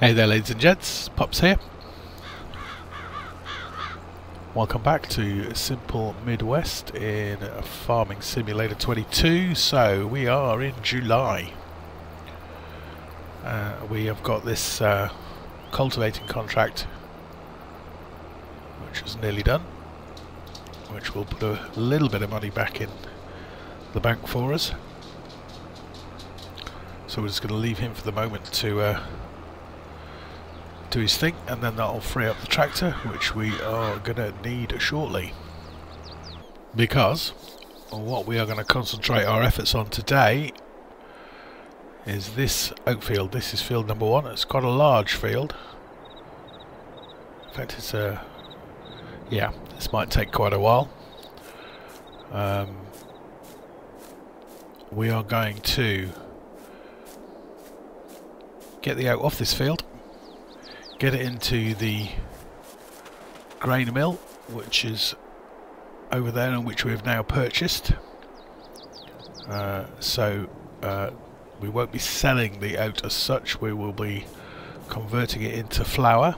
Hey there ladies and gents, Pops here. Welcome back to Simple Midwest in Farming Simulator 22. So we are in July. We have got this cultivating contract which is nearly done, which will put a little bit of money back in the bank for us. So we're just going to leave him for the moment to do his thing, and then that'll free up the tractor, which we are going to need shortly, because what we are going to concentrate our efforts on today is this oat field. This is field number 1. It's quite a large field. In fact, it's yeah, this might take quite a while. We are going to get the oat off this field, get it into the grain mill, which is over there and which we have now purchased. We won't be selling the oat as such, we will be converting it into flour.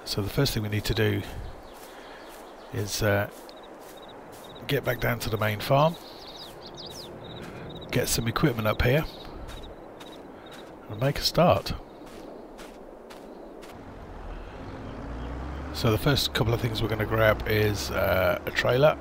So the first thing we need to do is get back down to the main farm, get some equipment up here and make a start. So the first couple of things we're going to grab is a trailer,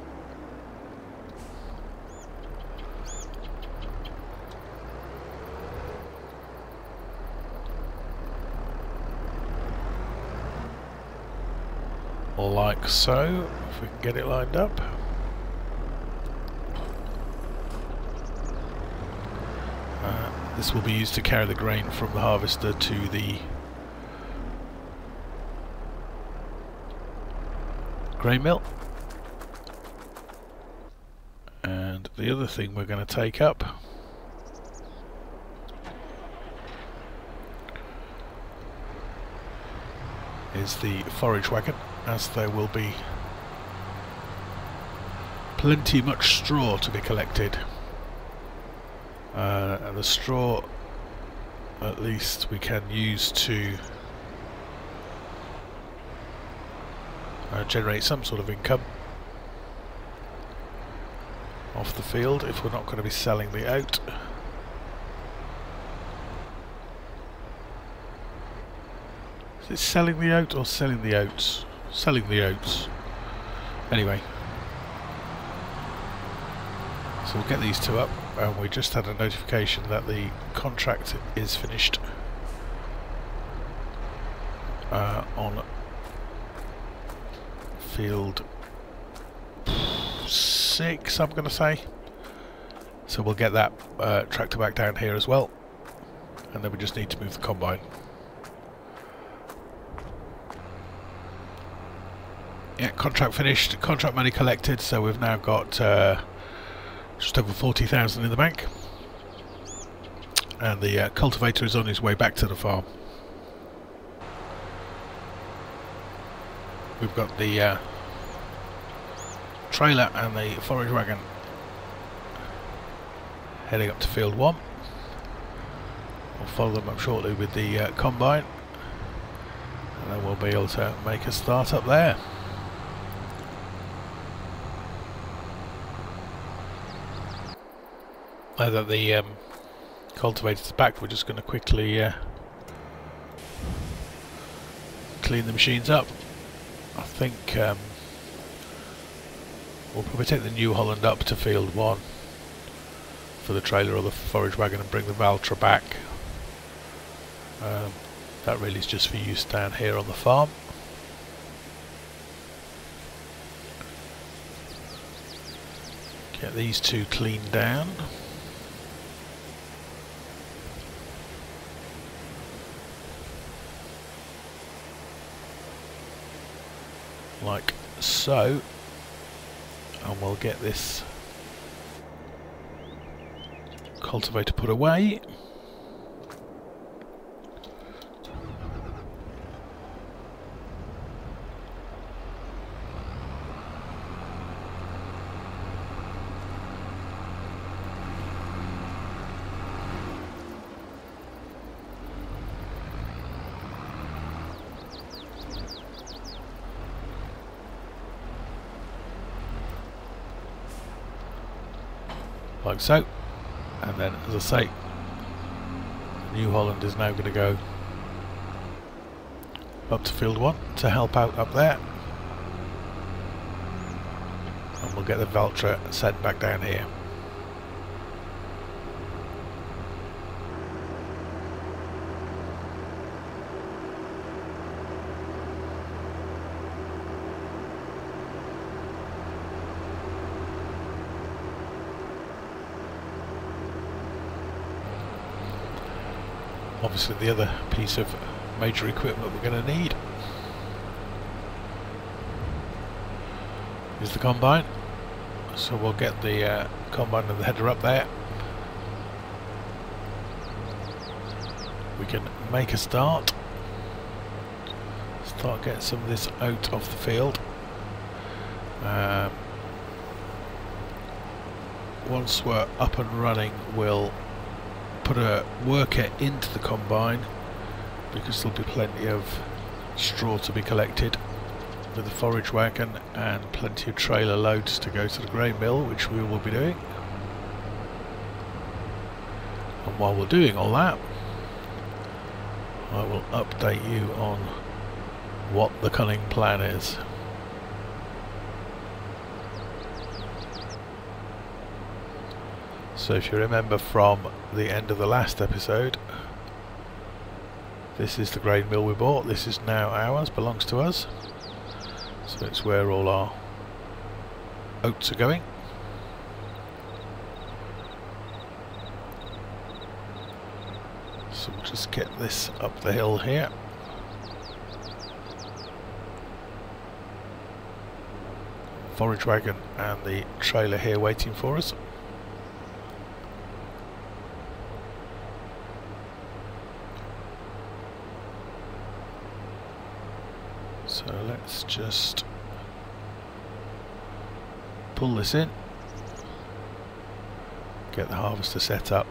like so, if we can get it lined up. This will be used to carry the grain from the harvester to the grain mill. And the other thing we're going to take up is the forage wagon, as there will be plenty much straw to be collected. And the straw, at least, we can use to generate some sort of income off the field if we're not going to be selling the oat. Is it selling the oat or selling the oats? Selling the oats. Anyway, so we'll get these two up. And we just had a notification that the contract is finished on field 6, I'm going to say. So we'll get that tractor back down here as well, and then we just need to move the combine. Yeah, contract finished, contract money collected, so we've now got just over 40,000 in the bank, and the cultivator is on his way back to the farm. We've got the trailer and the forage wagon heading up to field 1. We'll follow them up shortly with the combine, and then we'll be able to make a start up there. Now that the cultivator's back, we're just going to quickly clean the machines up. I think we'll probably take the New Holland up to field 1 for the trailer or the forage wagon and bring the Valtra back. That really is just for use down here on the farm. Get these two cleaned down. Like so, and we'll get this cultivator put away. like so. And then, as I say, New Holland is now going to go up to field 1 to help out up there, and we'll get the Valtra sent back down here. Obviously the other piece of major equipment we're going to need is the combine, so we'll get the combine and the header up there. We can make a start getting some of this oat off the field. Once we're up and running, we'll put a worker into the combine, because there'll be plenty of straw to be collected with the forage wagon and plenty of trailer loads to go to the grain mill, which we will be doing. And while we're doing all that, I will update you on what the cunning plan is. So if you remember from the end of the last episode, this is the grain mill we bought. This is now ours, belongs to us. So it's where all our oats are going. So we'll just get this up the hill here. Forage wagon and the trailer here waiting for us. So let's just pull this in, get the harvester set up.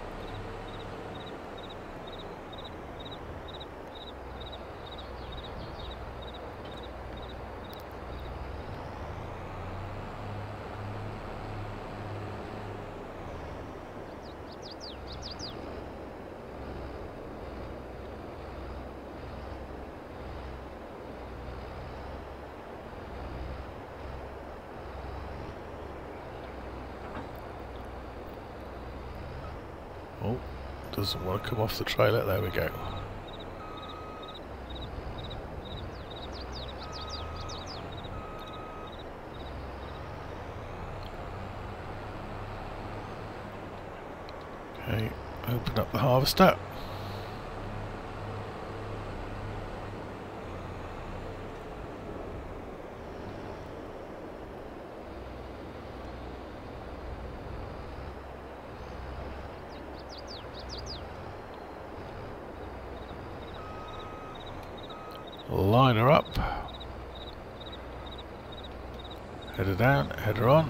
Oh, doesn't want to come off the trailer. There we go. Okay, open up the harvester. Line her up, header down, header on,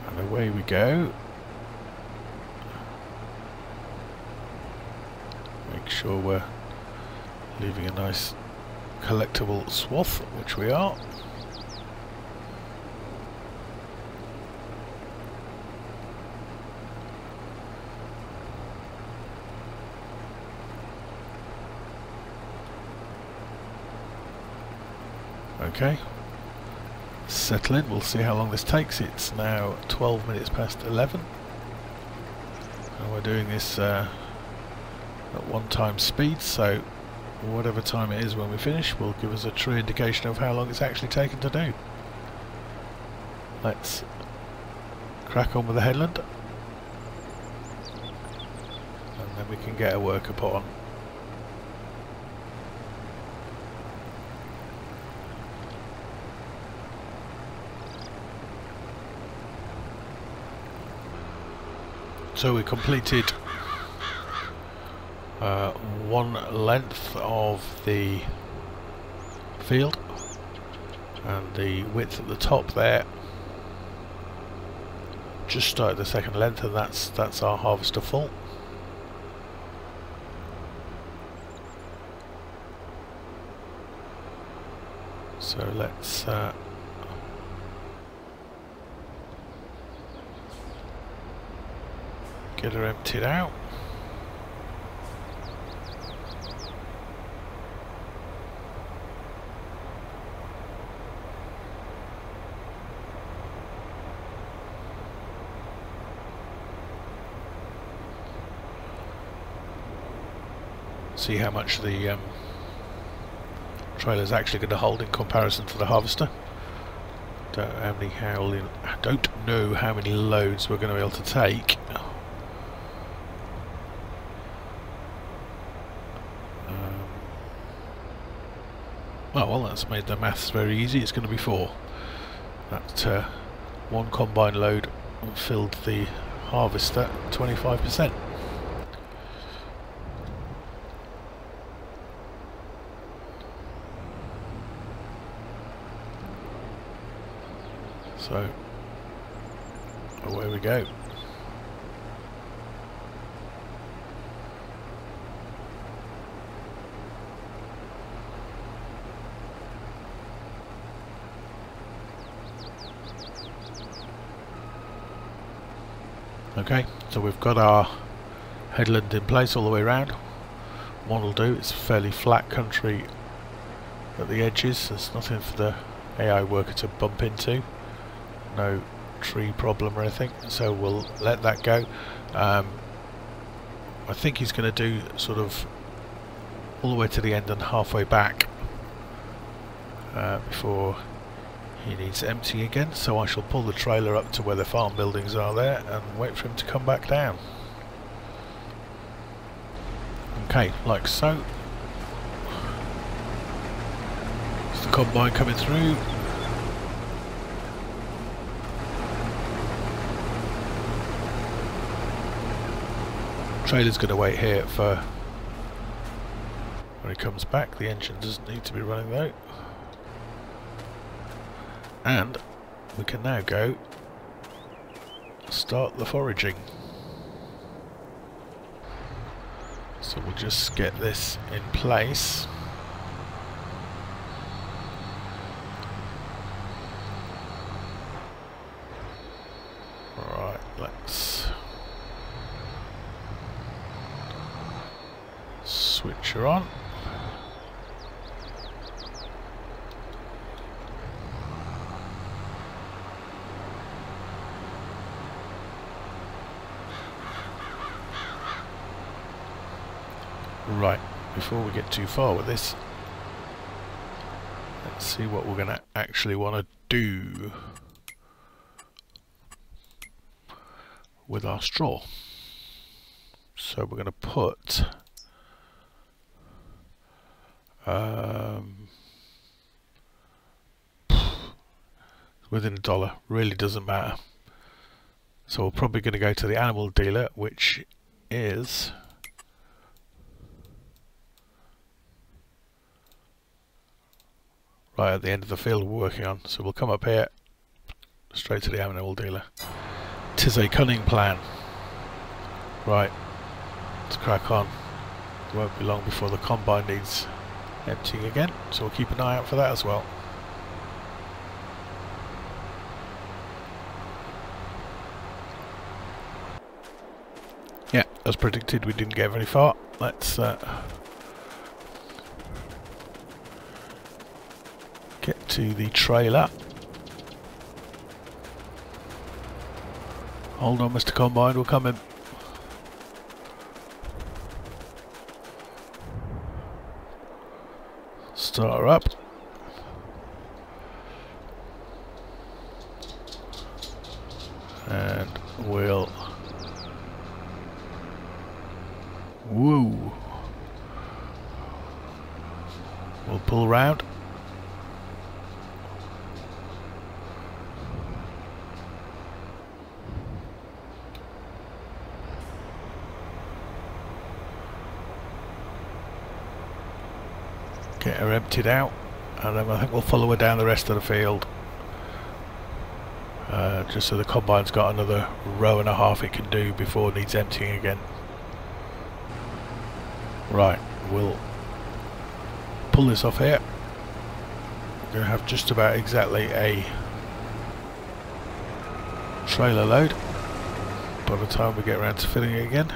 and away we go. Make sure we're leaving a nice collectible swath, which we are. Okay, settle in, we'll see how long this takes. It's now 12 minutes past 11 and we're doing this at 1 time speed, so whatever time it is when we finish will give us a true indication of how long it's actually taken to do. Let's crack on with the headland and then we can get a worker put on. So we completed one length of the field, and the width at the top there just started the second length, and that's our harvester full. So let's Get her emptied out. See how much the trailer is actually going to hold in comparison to the harvester. Don't know how many loads we're going to be able to take. Well, that's made the maths very easy. It's going to be 4. That one combine load filled the harvester 25%. So, away we go. Okay, so we've got our headland in place all the way around. One will do. It's fairly flat country at the edges. There's nothing for the AI worker to bump into. No tree problem or anything, so we'll let that go. I think he's going to do sort of all the way to the end and halfway back before he needs emptying again, so I shall pull the trailer up to where the farm buildings are there and wait for him to come back down. Okay, like so. There's the combine coming through. Trailer's going to wait here for when he comes back. The engine doesn't need to be running though. And we can now go start the foraging. So we'll just get this in place. Alright, let's switch her on. Right, before we get too far with this, let's see what we're going to actually want to do with our straw. So we're going to put within $1, really doesn't matter. So we're probably going to go to the animal dealer, which is right at the end of the field we're working on. So we'll come up here, straight to the animal dealer. 'Tis a cunning plan. Right, let's crack on. It won't be long before the combine needs emptying again, so we'll keep an eye out for that as well. Yeah, as predicted, we didn't get very far. Let's get to the trailer. Hold on, Mr. Combine, we'll come in. Start her up. And we'll pull round. Get her emptied out, and then I think we'll follow her down the rest of the field, just so the combine's got another row and a half it can do before it needs emptying again. Right, we'll pull this off here. We're going to have just about exactly a trailer load, but by the time we get around to filling it again.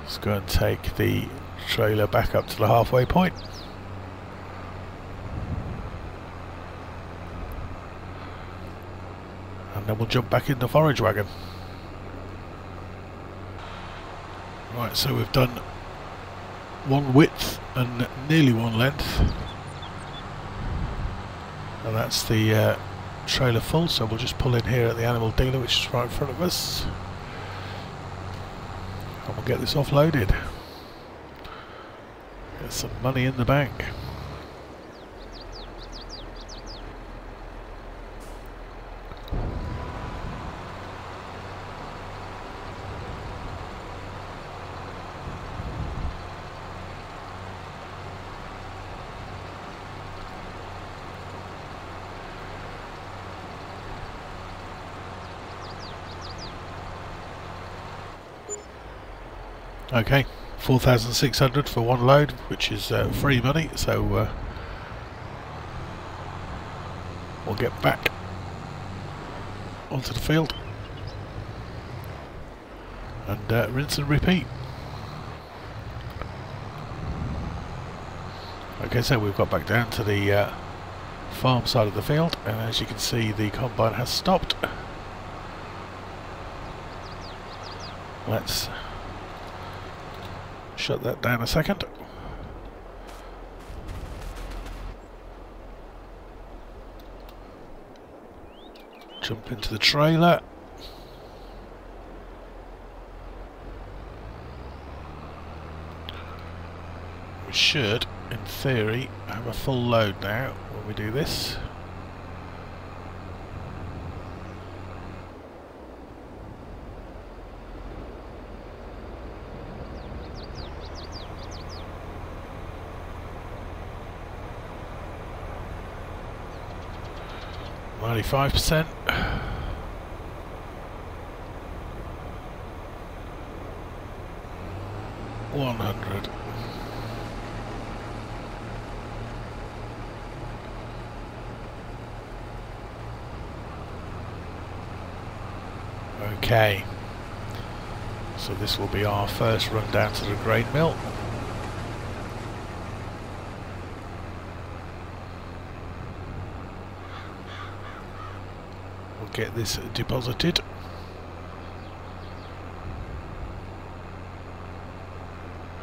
Let's go and take the trailer back up to the halfway point. And then we'll jump back in the forage wagon. Right, so we've done one width and nearly one length. And that's the trailer full, so we'll just pull in here at the animal dealer, which is right in front of us. And we'll get this offloaded. Get some money in the bank. Okay, 4,600 for one load, which is free money, so we'll get back onto the field and rinse and repeat. Okay, so we've got back down to the farm side of the field, and as you can see the combine has stopped. Let's shut that down a second. Jump into the trailer. We should, in theory, have a full load now when we do this. %. $100. Okay. So this will be our first run down to the grain mill. Get this deposited.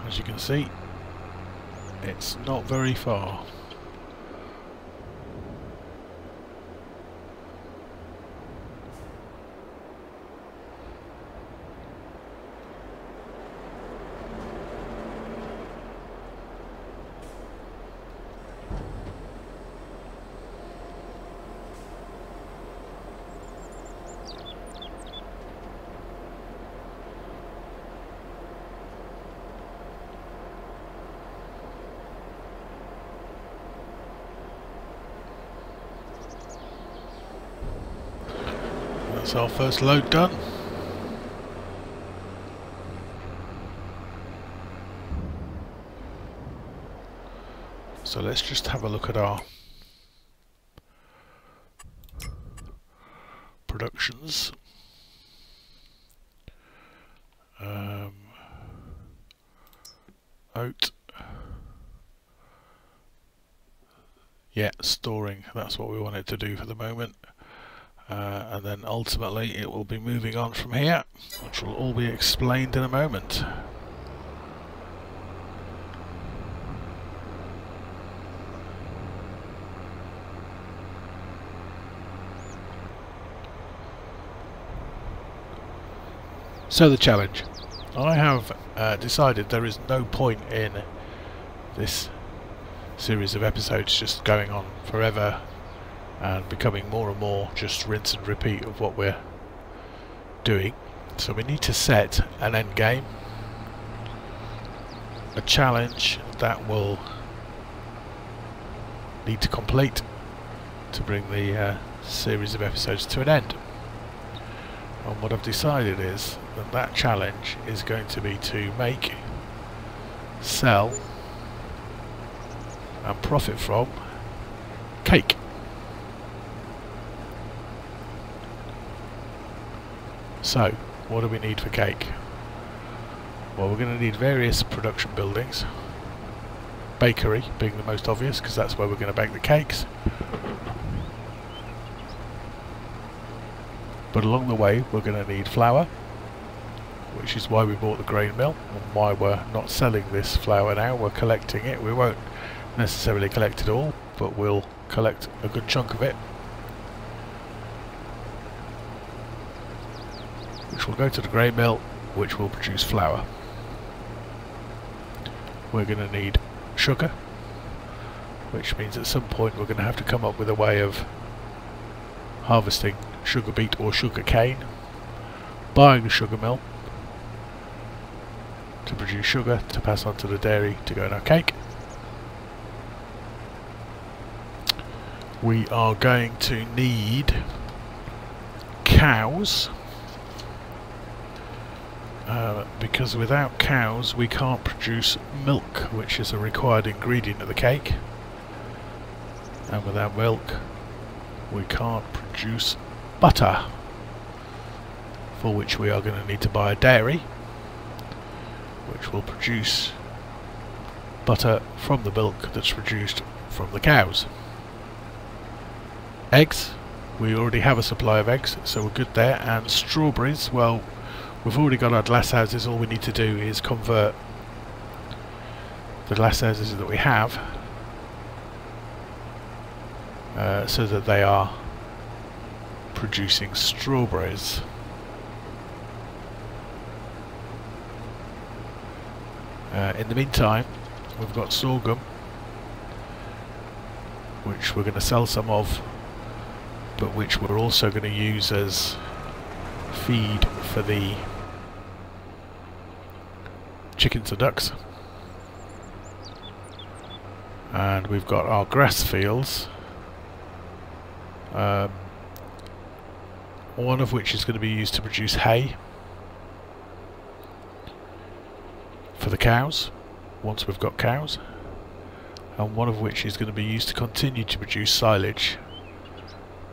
As you can see, it's not very far. That's our first load done. So let's just have a look at our productions. Oat. Yeah, storing. That's what we wanted to do for the moment. And then ultimately it will be moving on from here, which will all be explained in a moment. So the challenge. I have decided there is no point in this series of episodes just going on forever and becoming more and more just rinse and repeat of what we're doing. So we need to set an end game, a challenge that will need to complete to bring the series of episodes to an end. And what I've decided is that that challenge is going to be to make, sell and profit from cake. So, what do we need for cake? Well, we're going to need various production buildings. Bakery being the most obvious, because that's where we're going to bake the cakes. But along the way, we're going to need flour, which is why we bought the grain mill, and why we're not selling this flour now. We're collecting it. We won't necessarily collect it all, but we'll collect a good chunk of it, which will go to the grain mill, which will produce flour. We're going to need sugar, which means at some point we're going to have to come up with a way of harvesting sugar beet or sugar cane, buying a sugar mill to produce sugar to pass on to the dairy to go in our cake. We are going to need cows, because without cows we can't produce milk, which is a required ingredient of the cake, and without milk we can't produce butter, for which we are going to need to buy a dairy which will produce butter from the milk that's produced from the cows. Eggs, we already have a supply of eggs, so we're good there. And strawberries, well, we've already got our glass houses. All we need to do is convert the glass houses that we have so that they are producing strawberries. In the meantime, we've got sorghum, which we're going to sell some of, but which we're also going to use as feed for the chickens and ducks. And we've got our grass fields, one of which is going to be used to produce hay for the cows, once we've got cows, and one of which is going to be used to continue to produce silage,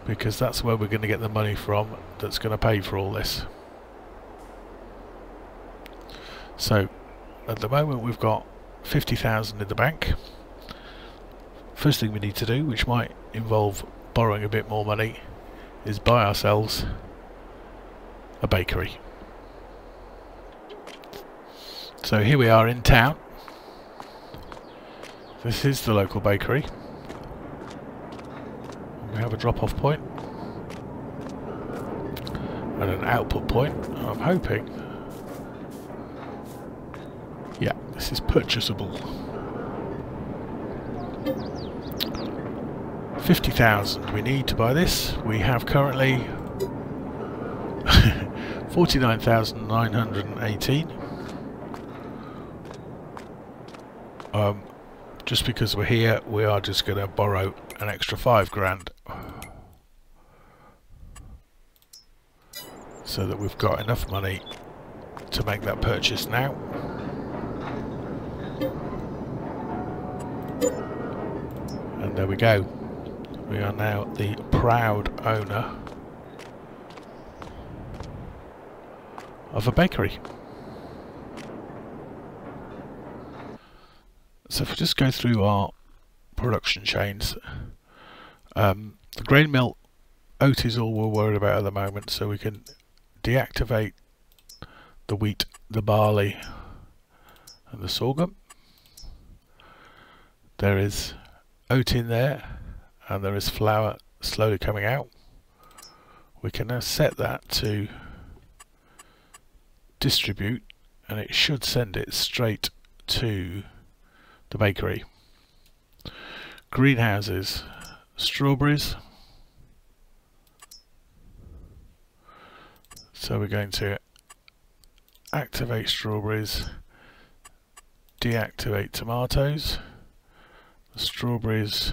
because that's where we're going to get the money from that's going to pay for all this. So at the moment we've got 50,000 in the bank. First thing we need to do, which might involve borrowing a bit more money, is buy ourselves a bakery. So here we are in town. This is the local bakery. We have a drop-off point and an output point. I'm hoping, yeah, this is purchasable. 50,000 we need to buy this. We have currently 49,918. Just because we're here, we are just going to borrow an extra 5 grand, so that we've got enough money to make that purchase now. And there we go. We are now the proud owner of a bakery. So if we just go through our production chains, the grain mill, oat is all we're worried about at the moment, so we can deactivate the wheat, the barley and the sorghum. There is oat in there and there is flour slowly coming out. We can now set that to distribute, and it should send it straight to the bakery. Greenhouses, strawberries. So we're going to activate strawberries, deactivate tomatoes. The strawberries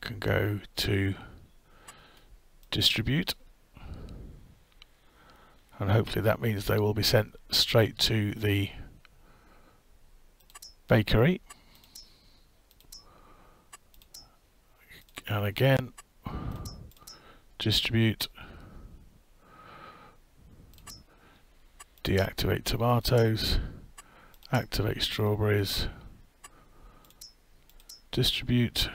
can go to distribute, and hopefully that means they will be sent straight to the bakery. And again, distribute. deactivate tomatoes, activate strawberries, distribute,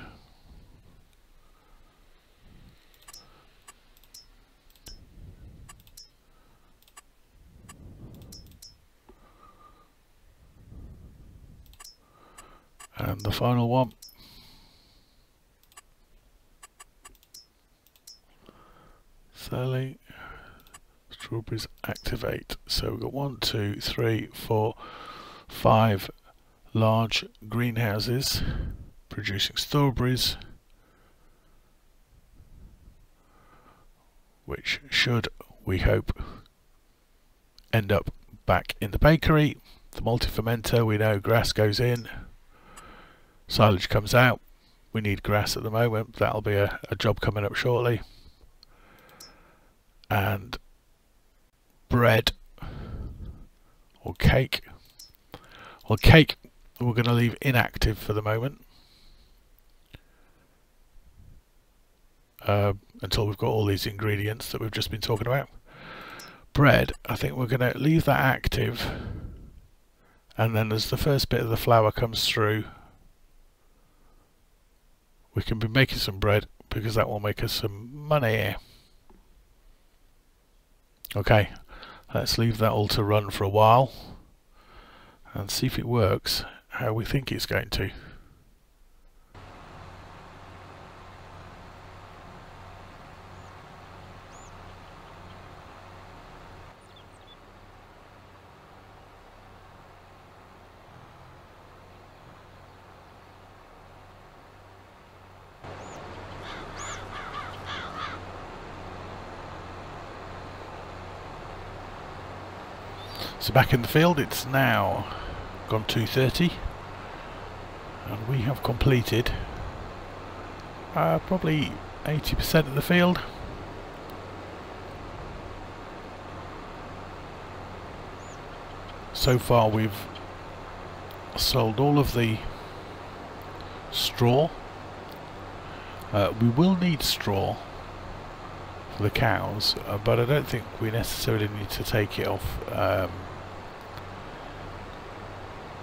and the final one, selling, strawberries activate. So we've got 1, 2, 3, 4, 5 large greenhouses producing strawberries, which should, we hope, end up back in the bakery. The multi-fermenter, we know grass goes in, silage comes out. We need grass at the moment. That'll be a job coming up shortly. And bread or cake. Well, cake we're going to leave inactive for the moment until we've got all these ingredients that we've just been talking about. Bread, I think we're going to leave that active, and then as the first bit of the flour comes through, we can be making some bread because that will make us some money. Okay, let's leave that all to run for a while and see if it works how we think it's going to. So back in the field, it's now gone 2:30 and we have completed probably 80% of the field. So far we've sold all of the straw. We will need straw for the cows, but I don't think we necessarily need to take it off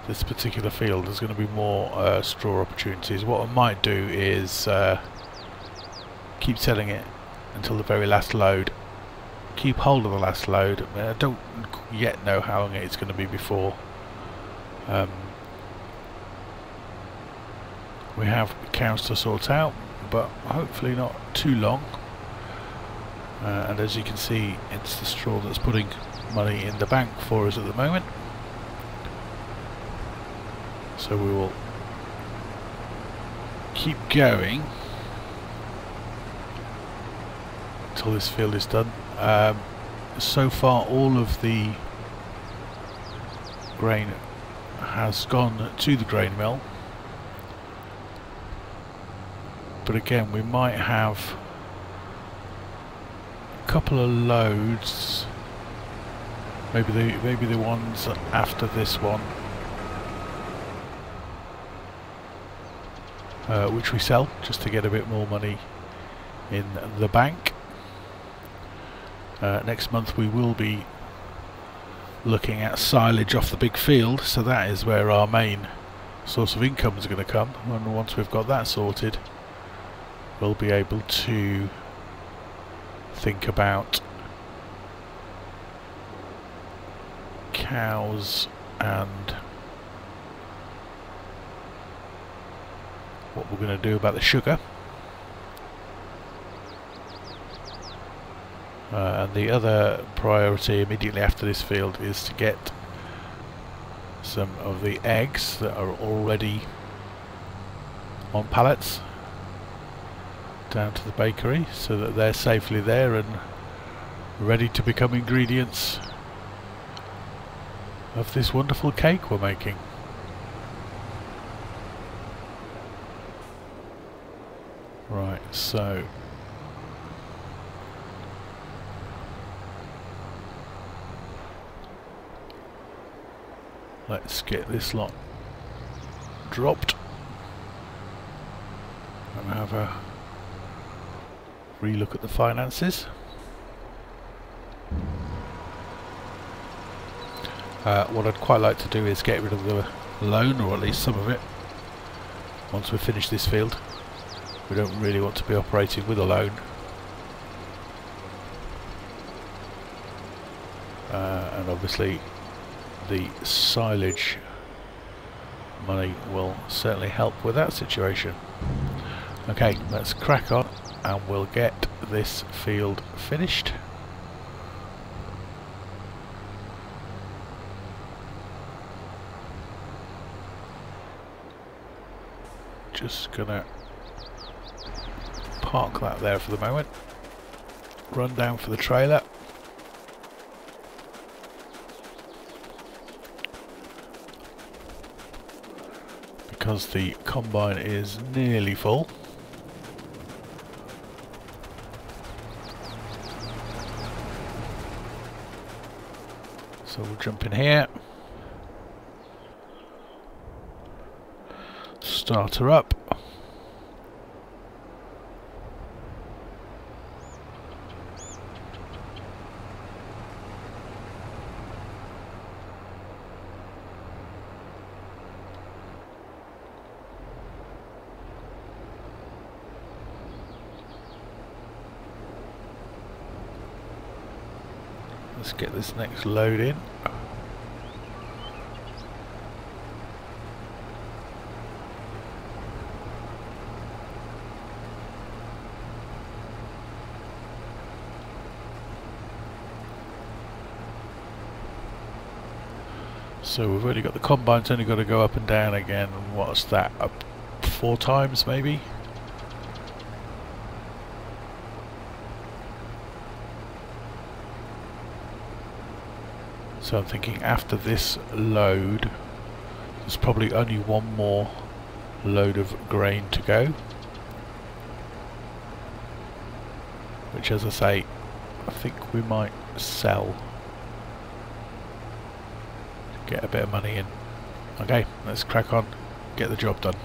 this particular field. There's going to be more straw opportunities. What I might do is keep selling it until the very last load, keep hold of the last load. I don't yet know how long it's going to be before we have cows to sort out, but hopefully not too long. And as you can see, it's the straw that's putting money in the bank for us at the moment. So we will keep going until this field is done. So far all of the grain has gone to the grain mill, but again we might have a couple of loads, maybe the ones after this one, which we sell just to get a bit more money in the bank. Next month we will be looking at silage off the big field, so that is where our main source of income is going to come, and once we've got that sorted we'll be able to think about cows and what we're going to do about the sugar. And the other priority immediately after this field is to get some of the eggs that are already on pallets down to the bakery so that they're safely there and ready to become ingredients of this wonderful cake we're making. Right, so let's get this lot dropped and have a relook at the finances. What I'd quite like to do is get rid of the loan, or at least some of it, once we finish this field. We don't really want to be operating with a loan. And obviously the silage money will certainly help with that situation. Okay, let's crack on and we'll get this field finished. Just gonna park that there for the moment. Run down for the trailer. Because the combine is nearly full. So we'll jump in here. Start her up. Let's get this next load in. So we've already got the combine's only got to go up and down again. What's that? Up 4 times maybe? So I'm thinking after this load, there's probably only one more load of grain to go. Which, as I say, I think we might sell. Get a bit of money in. Okay, let's crack on, get the job done.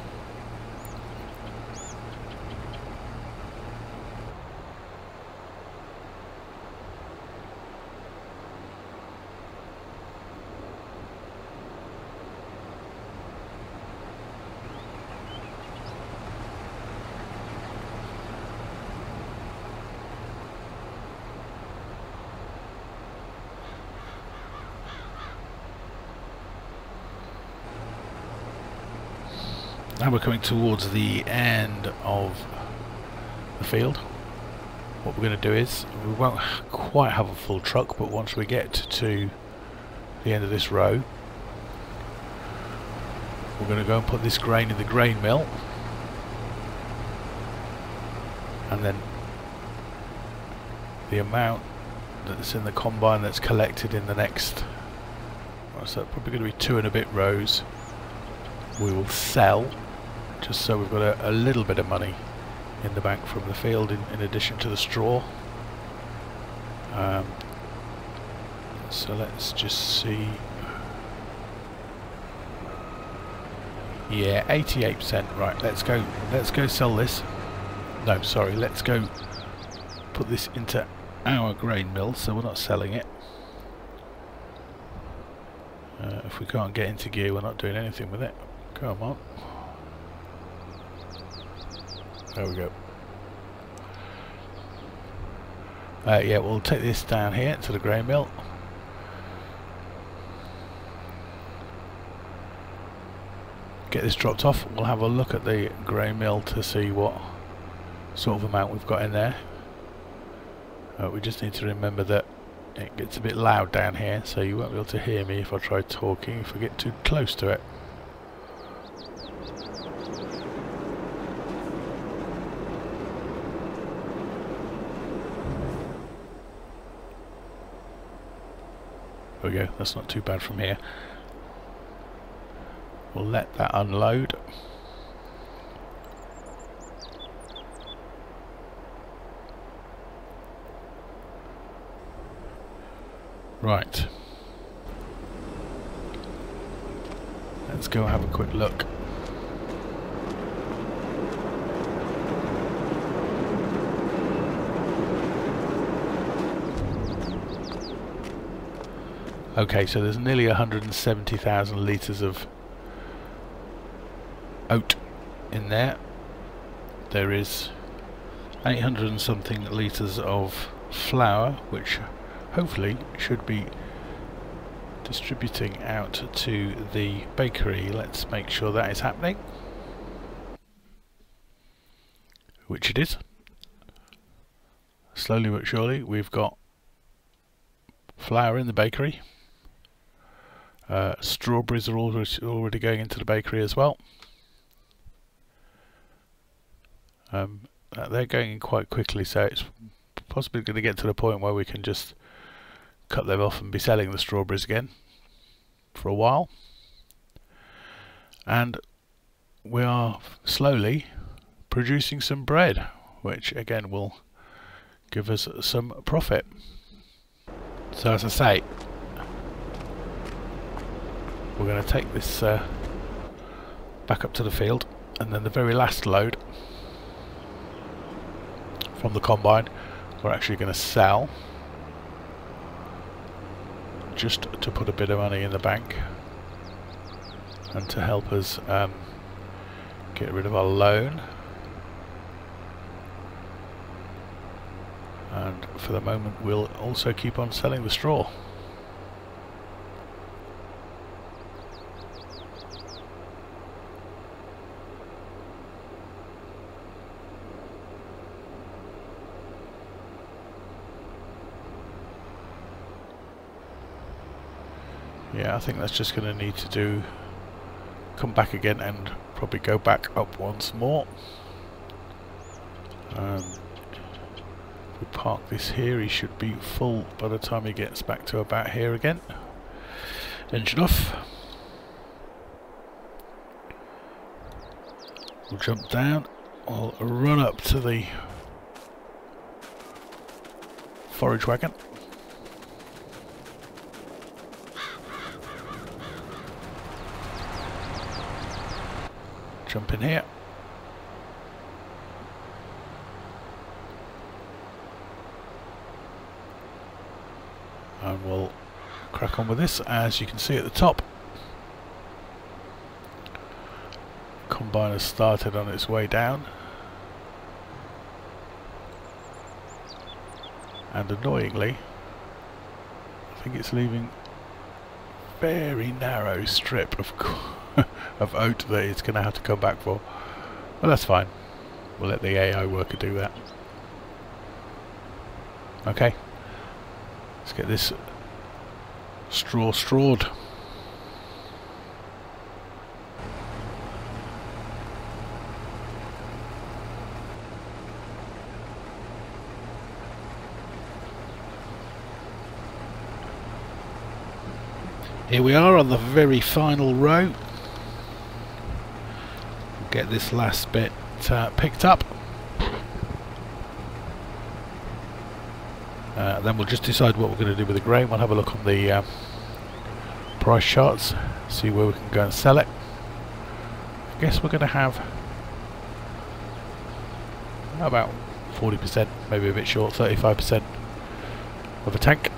Now we're coming towards the end of the field. What we're going to do is, we won't quite have a full truck, but once we get to the end of this row, we're going to go and put this grain in the grain mill, and then the amount that's in the combine that's collected in the next, what's that, probably going to be 2 and a bit rows, we will sell, just so we've got a little bit of money in the bank from the field in addition to the straw. So let's just see. Yeah, 88%. Right, let's go sell this. No, sorry, let's go put this into our grain mill, so we're not selling it. If we can't get into gear, we're not doing anything with it. Come on. There we go. Yeah, we'll take this down here to the grain mill. Get this dropped off. We'll have a look at the grain mill to see what sort of amount we've got in there. We just need to remember that it gets a bit loud down here, so you won't be able to hear me if I try talking, if I get too close to it. There we go, that's not too bad from here. We'll let that unload. Right. Let's go have a quick look. Okay, so there's nearly 170,000 litres of oat in there. There is 800 and something litres of flour, which hopefully should be distributing out to the bakery. Let's make sure that is happening, which it is. Slowly but surely we've got flour in the bakery. Strawberries are already going into the bakery as well. They're going in quite quickly, so it's possibly going to get to the point where we can just cut them off and be selling the strawberries again for a while. And we are slowly producing some bread, which again will give us some profit. So as I say, we're going to take this back up to the field, and then the very last load from the combine we're actually going to sell, just to put a bit of money in the bank and to help us get rid of our loan. And for the moment we'll also keep on selling the straw. Yeah, I think that's just going to need to come back again and probably go back up once more. If we park this here, he should be full by the time he gets back to about here again. Engine off. We'll jump down. We'll run up to the forage wagon. Jump in here. And we'll crack on with this. As you can see at the top, combine has started on its way down, and annoyingly I think it's leaving a very narrow strip of of oat that it's going to have to come back for. Well, that's fine, we'll let the AI worker do that. Okay, let's get this straw strawed. Here we are on the very final row. We'll get this last bit picked up. Then we'll just decide what we're going to do with the grain. We'll have a look on the price charts, see where we can go and sell it. I guess we're going to have about 40%, maybe a bit short, 35% of a tank.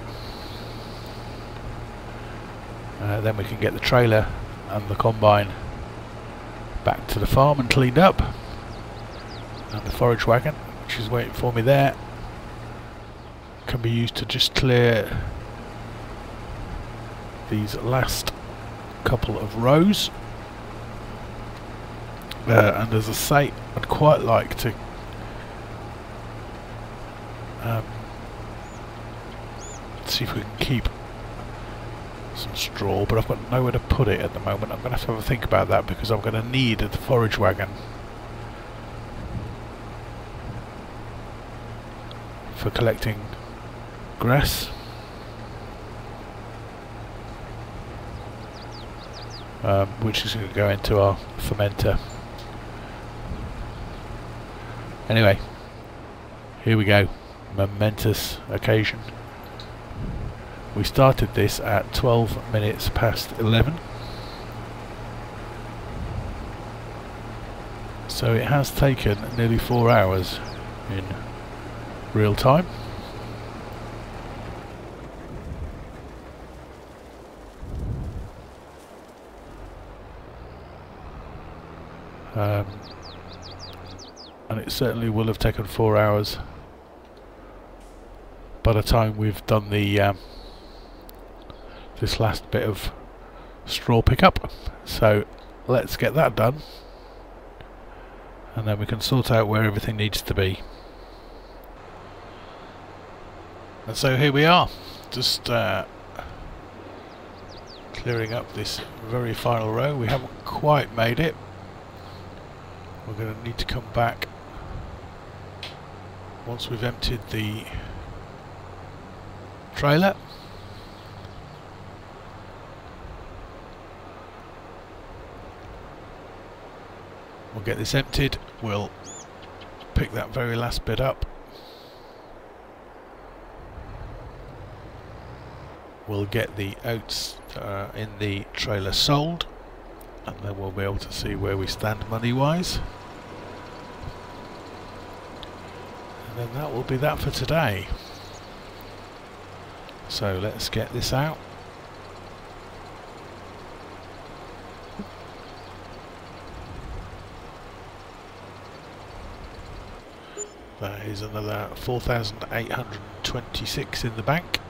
Then we can get the trailer and the combine back to the farm and cleaned up, and the forage wagon, which is waiting for me there, can be used to just clear these last couple of rows. And as I say, I'd quite like to see if we can keep some straw, but I've got nowhere to put it at the moment. I'm going to have a think about that, because I'm going to need the forage wagon for collecting grass. Which is going to go into our fermenter. Anyway, here we go. Momentous occasion. We started this at 12 minutes past 11. So it has taken nearly 4 hours in real time. and it certainly will have taken 4 hours by the time we've done the this last bit of straw pickup. So let's get that done, and then we can sort out where everything needs to be. And so here we are, just clearing up this very final row. We haven't quite made it. We're going to need to come back once we've emptied the trailer. We'll get this emptied, we'll pick that very last bit up, we'll get the oats in the trailer sold, and then we'll be able to see where we stand money wise, and then that will be that for today. So let's get this out. That is another 4,826 in the bank.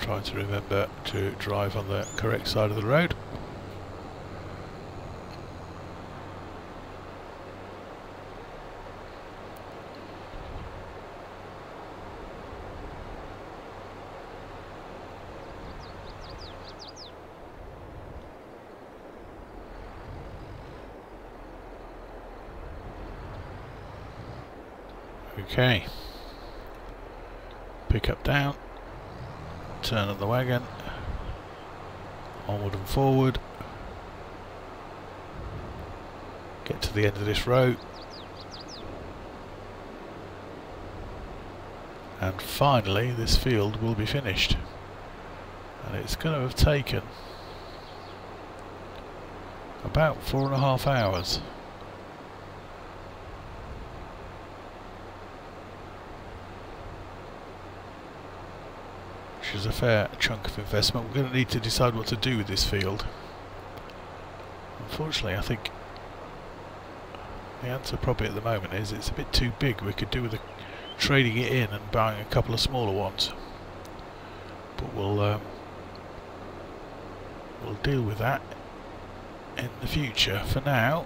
Trying to remember to drive on the correct side of the road. Okay, pick up down, turn on the wagon, onward and forward, get to the end of this row, and finally this field will be finished. And it's going to have taken about 4.5 hours. Which is a fair chunk of investment. We're going to need to decide what to do with this field. Unfortunately, I think the answer probably at the moment is it's a bit too big. We could do with trading it in and buying a couple of smaller ones, but we'll deal with that in the future. For now,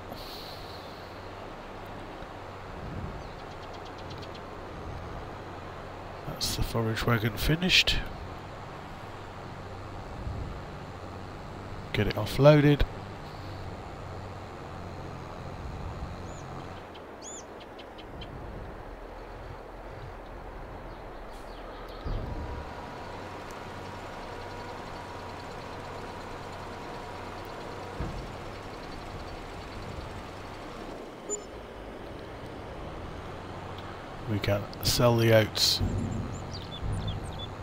that's the forage wagon finished. Get it offloaded. We can sell the oats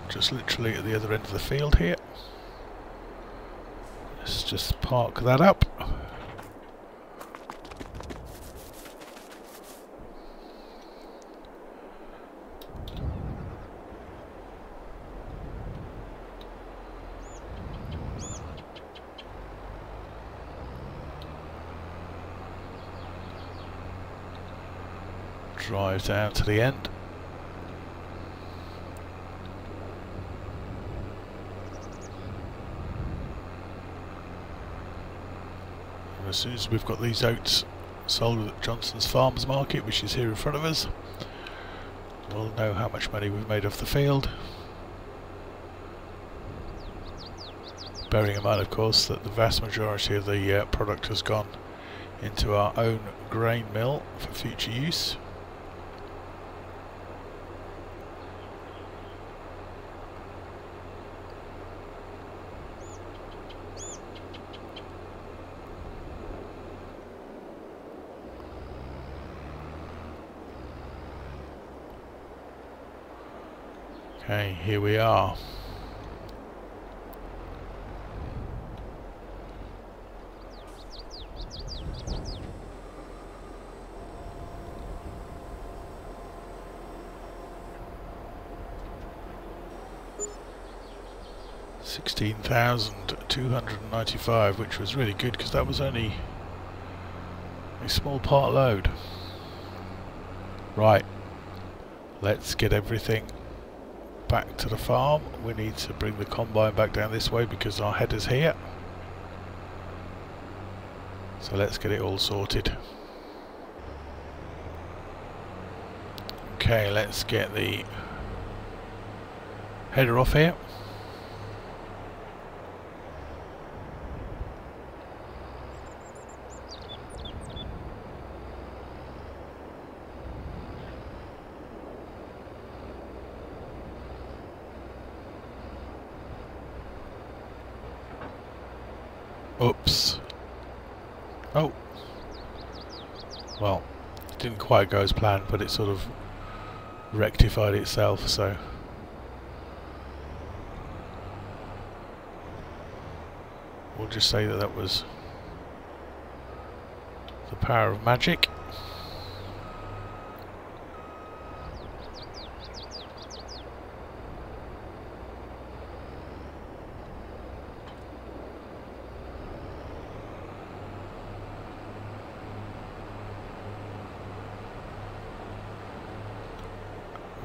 just literally at the other end of the field here. Let's just park that up. Drive down to the end. As soon as we've got these oats sold at Johnson's Farmers Market, which is here in front of us, we'll know how much money we've made off the field. Bearing in mind, of course, that the vast majority of the product has gone into our own grain mill for future use. Okay, here we are. 16,295, which was really good because that was only a small part load. Right, let's get everything back to the farm. We need to bring the combine back down this way because our header's here. So let's get it all sorted. Okay, let's get the header off here. Oops. Oh. Well, it didn't quite go as planned, but it sort of rectified itself, so we'll just say that that was the power of magic.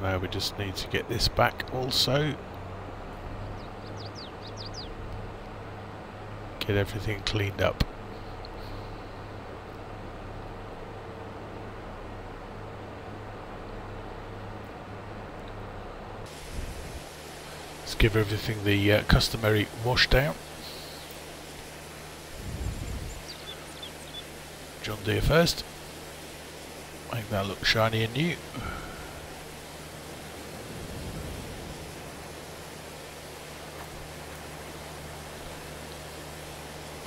Now we just need to get this back also. Get everything cleaned up. Let's give everything the customary wash down. John Deere first. Make that look shiny and new.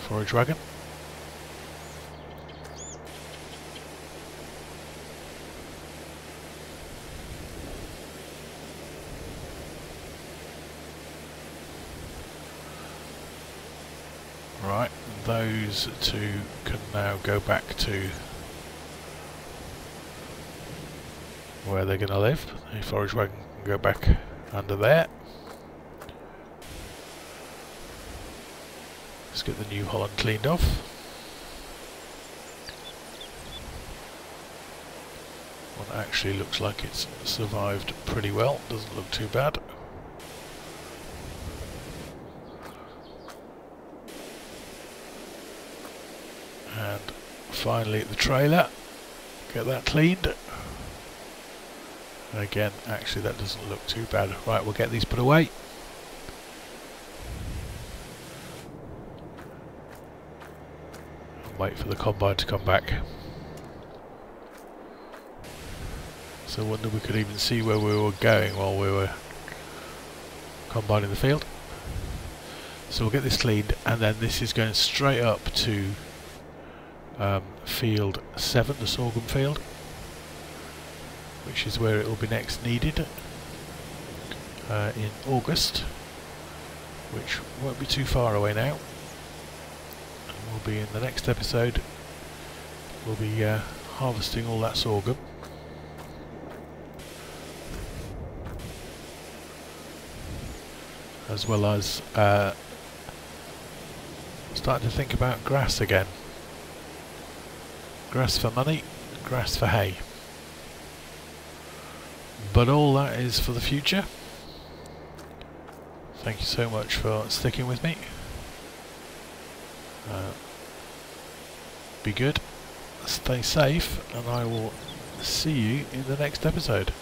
Forage wagon. Right, those two can now go back to where they're going to live. The forage wagon can go back under there. Let's get the New Holland cleaned off. One actually looks like it's survived pretty well, doesn't look too bad. And finally the trailer, get that cleaned. And again, actually that doesn't look too bad. Right, we'll get these put away. Wait for the combine to come back. So I wonder if we could even see where we were going while we were combining the field. So we'll get this cleaned, and then this is going straight up to field 7, the sorghum field, which is where it will be next needed in August, which won't be too far away now. Will be in the next episode. We'll be harvesting all that sorghum. As well as starting to think about grass again. Grass for money, grass for hay. But all that is for the future. Thank you so much for sticking with me. Be good, stay safe, and I will see you in the next episode.